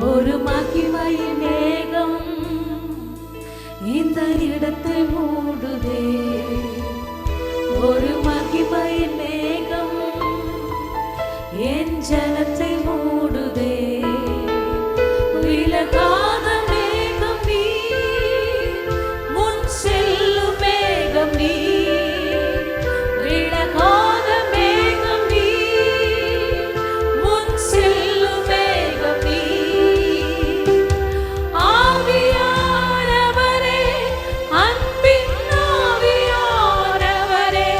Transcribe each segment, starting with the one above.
ஒரு மகிமையின் மேகம் இந்த இடத்தை மூடுதே. ஒரு மகிமையின் மேகம் என் ஜனத்தை மூடுதே. விலகாத மேகம் நீ, முன் செல்லும் மேகம் நீ. விலகாத மேகம் நீ, முன் செல்லும் மேகம் நீ. ஆவியானவரே, அன்பின் ஆவியானவரே,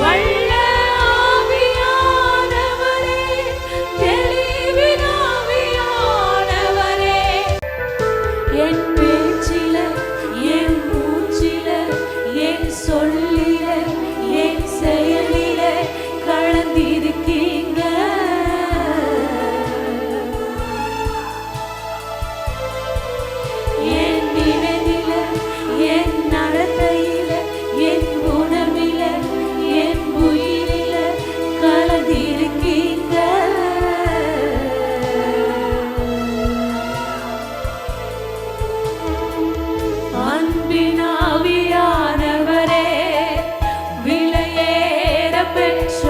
வல்ல ஆவியானவரே, தெளிவின் ஆவியானவரே, என் பேச்சில, என் மூச்சில, என் சொல்லில, என் செயலில கலந்திருக்கீங்க. என் நினைவில, என் நடத்தையில, என் உணவில, என் உயிரில கலந்திருக்கீங்க. அன்பின் ஆவியானவரே, விலையேற பெற்ற